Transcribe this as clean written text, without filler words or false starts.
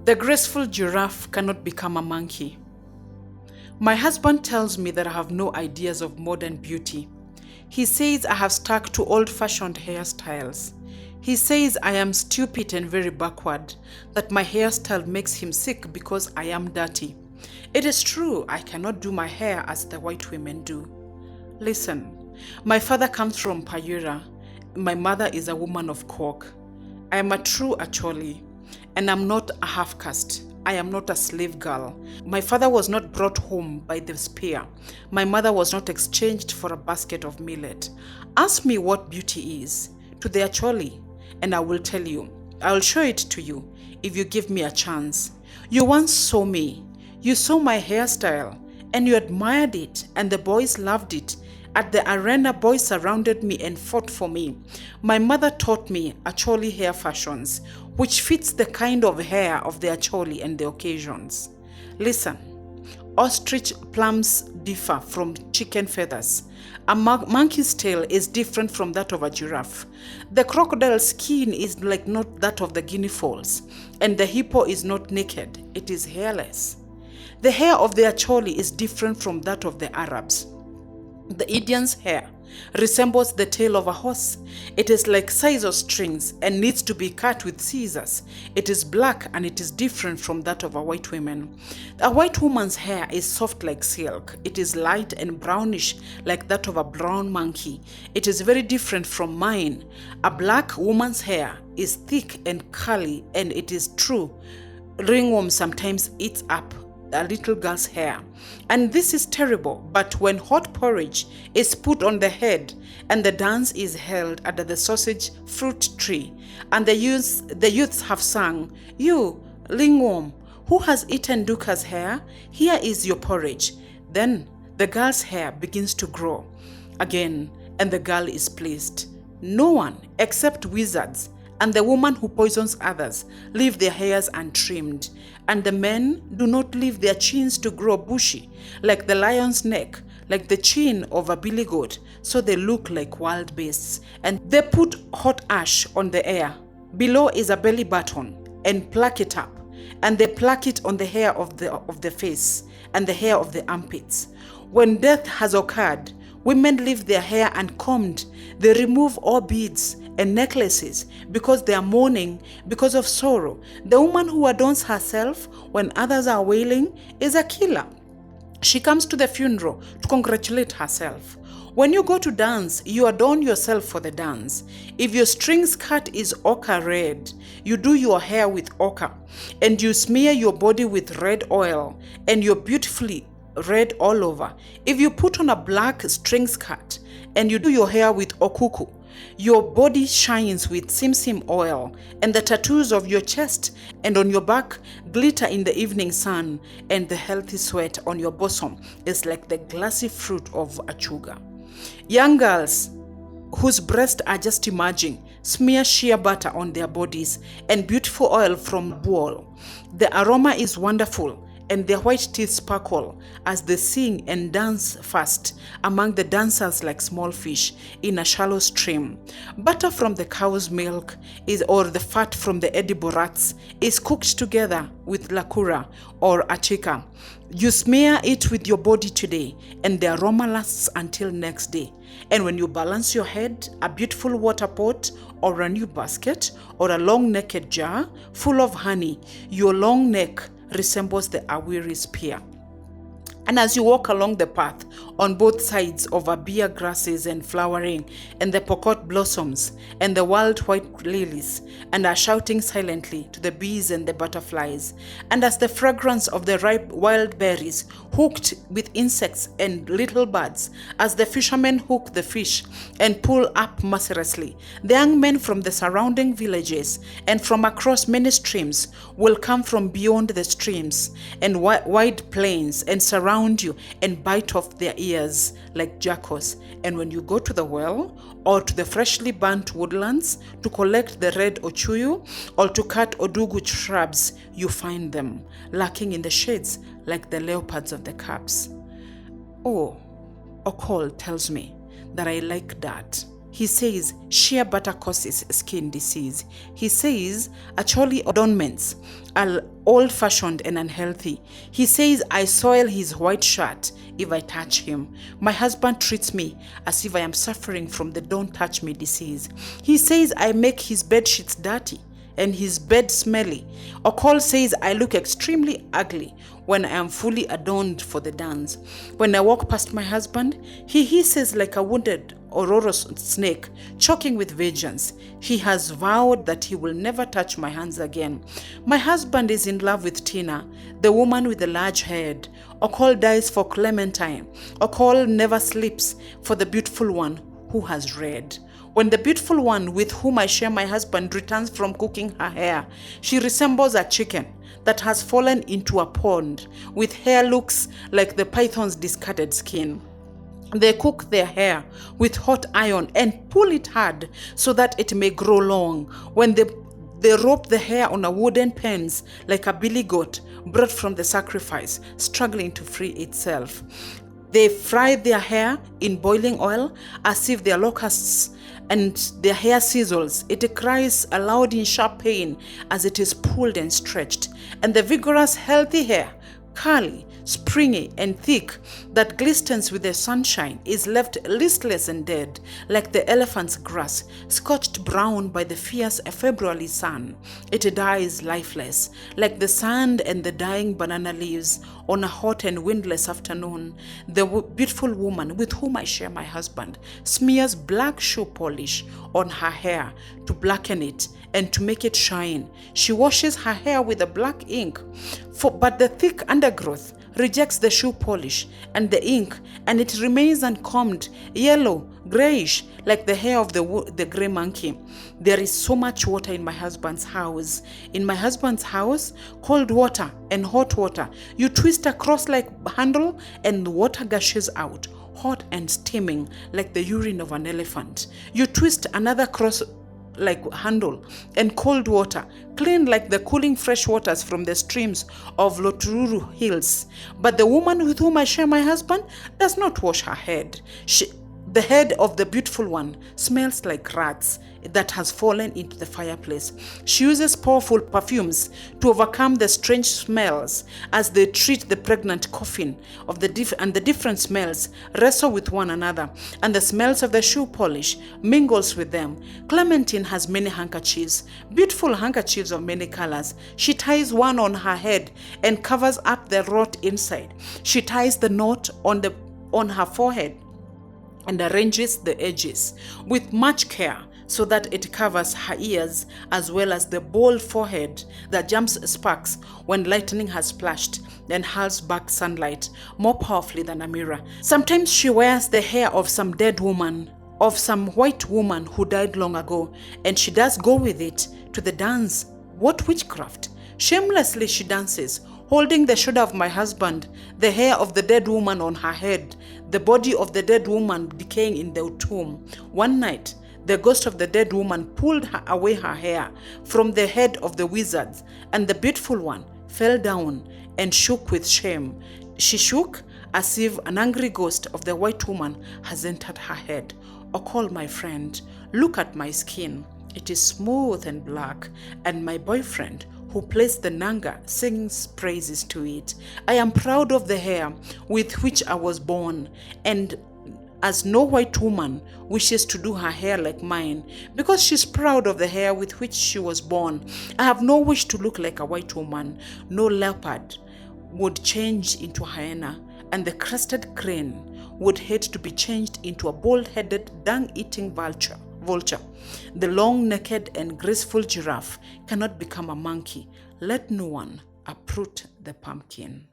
The graceful giraffe cannot become a monkey. My husband tells me that I have no ideas of modern beauty. He says I have stuck to old-fashioned hairstyles. He says I am stupid and very backward, that my hairstyle makes him sick because I am dirty. It is true, I cannot do my hair as the white women do. Listen, my father comes from Payura. My mother is a woman of Cork. I am a true Acholi, and I'm not a half-caste. I am not a slave girl. My father was not brought home by the spear. My mother was not exchanged for a basket of millet. Ask me what beauty is to the Acholi, and I will tell you. I will show it to you if you give me a chance. You once saw me. You saw my hairstyle, and you admired it, and the boys loved it. At the arena, boys surrounded me and fought for me. My mother taught me Acholi hair fashions, which fits the kind of hair of the Acholi and the occasions. Listen, ostrich plums differ from chicken feathers. A monkey's tail is different from that of a giraffe. The crocodile's skin is like not that of the guinea fowls, and the hippo is not naked, it is hairless. The hair of the Acholi is different from that of the Arabs. The Indian's hair resembles the tail of a horse. It is like scissor strings and needs to be cut with scissors. It is black and it is different from that of a white woman. A white woman's hair is soft like silk. It is light and brownish like that of a brown monkey. It is very different from mine. A black woman's hair is thick and curly, and it is true. Ringworm sometimes eats up a little girl's hair, and this is terrible. But when hot porridge is put on the head and the dance is held under the sausage fruit tree, and the youths have sung, "You, ringworm, who has eaten Duka's hair? Here is your porridge." Then the girl's hair begins to grow again, and the girl is pleased. No one except wizards and the woman who poisons others leave their hairs untrimmed, and the men do not leave their chins to grow bushy, like the lion's neck, like the chin of a billy goat, so they look like wild beasts. And they put hot ash on the air. Below is a belly button, and pluck it up, and they pluck it on the hair of the face and the hair of the armpits. When death has occurred, women leave their hair uncombed. They remove all beads and necklaces because they are mourning because of sorrow. The woman who adorns herself when others are wailing is a killer. She comes to the funeral to congratulate herself. When you go to dance, you adorn yourself for the dance. If your string skirt is ochre red, you do your hair with ochre, and you smear your body with red oil, and you're beautifully red all over. If you put on a black string skirt and you do your hair with okuku, your body shines with simsim oil, and the tattoos of your chest and on your back glitter in the evening sun, and the healthy sweat on your bosom is like the glassy fruit of achuga. Young girls whose breasts are just emerging smear shea butter on their bodies and beautiful oil from bull. The aroma is wonderful, and their white teeth sparkle as they sing and dance fast among the dancers like small fish in a shallow stream. Butter from the cow's milk or the fat from the edible rats is cooked together with lakura or achika. You smear it with your body today, and the aroma lasts until next day. And when you balance your head, a beautiful water pot or a new basket or a long naked jar full of honey, your long neck resembles the awiri spear. And as you walk along the path on both sides of beer grasses and flowering, and the Okot blossoms and the wild white lilies, and are shouting silently to the bees and the butterflies, and as the fragrance of the ripe wild berries hooked with insects and little birds, as the fishermen hook the fish and pull up mercilessly, the young men from the surrounding villages and from across many streams will come from beyond the streams and wide plains and surround you and bite off their ears like jackals. And when you go to the well or to the freshly burnt woodlands to collect the red ochuyu or to cut odugu shrubs, you find them lurking in the shades like the leopards of the caps. Oh, Okot tells me that I like that. He says shea butter causes skin disease. He says Acholi adornments are old-fashioned and unhealthy. He says I soil his white shirt if I touch him. My husband treats me as if I am suffering from the don't touch me disease. He says I make his bed sheets dirty and his bed smelly. Okot says I look extremely ugly when I am fully adorned for the dance. When I walk past my husband, he hisses like a wounded Aurora snake, choking with vengeance. He has vowed that he will never touch my hands again. My husband is in love with Tina, the woman with the large head. Okot dies for Clementine. Okot never sleeps for the beautiful one who has red. When the beautiful one with whom I share my husband returns from cooking her hair, she resembles a chicken that has fallen into a pond, with hair looks like the python's discarded skin. They cook their hair with hot iron and pull it hard so that it may grow long. When they rope the hair on a wooden pens like a billy goat brought from the sacrifice, struggling to free itself. They fry their hair in boiling oil as if they are locusts, and their hair sizzles. It cries aloud in sharp pain as it is pulled and stretched. And the vigorous, healthy hair, curly, springy, and thick, that glistens with the sunshine, is left listless and dead, like the elephant's grass, scorched brown by the fierce February sun. It dies lifeless, like the sand and the dying banana leaves on a hot and windless afternoon. The beautiful woman with whom I share my husband smears black shoe polish on her hair to blacken it and to make it shine. She washes her hair with a black ink, but the thick undergrowth rejects the shoe polish and the ink, and it remains uncombed, yellow, grayish, like the hair of the gray monkey. There is so much water in my husband's house. In my husband's house, cold water and hot water. You twist a cross like handle and the water gushes out, hot and steaming like the urine of an elephant. You twist another cross like handle and cold water, clean like the cooling fresh waters from the streams of Lotururu hills. But the woman with whom I share my husband does not wash her head. The head of the beautiful one smells like rats that has fallen into the fireplace. She uses powerful perfumes to overcome the strange smells as they treat the pregnant coffin of the different smells wrestle with one another, and the smells of the shoe polish mingles with them. Clementine has many handkerchiefs, beautiful handkerchiefs of many colors. She ties one on her head and covers up the rot inside. She ties the knot on her forehead and arranges the edges with much care so that it covers her ears as well as the bold forehead that jumps sparks when lightning has splashed and hurls back sunlight more powerfully than a mirror. Sometimes she wears the hair of some dead woman, of some white woman who died long ago, and she does go with it to the dance. What witchcraft! Shamelessly she dances, holding the shoulder of my husband, the hair of the dead woman on her head, the body of the dead woman decaying in the tomb. One night, the ghost of the dead woman pulled away her hair from the head of the wizards, and the beautiful one fell down and shook with shame. She shook as if an angry ghost of the white woman has entered her head. Okot, my friend, look at my skin. It is smooth and black, and my boyfriend, who plays the nanga, sings praises to it. I am proud of the hair with which I was born, and as no white woman wishes to do her hair like mine, because she's proud of the hair with which she was born. I have no wish to look like a white woman. No leopard would change into a hyena, and the crested crane would hate to be changed into a bald-headed, dung-eating vulture. The long, naked, and graceful giraffe cannot become a monkey. Let no one uproot the pumpkin.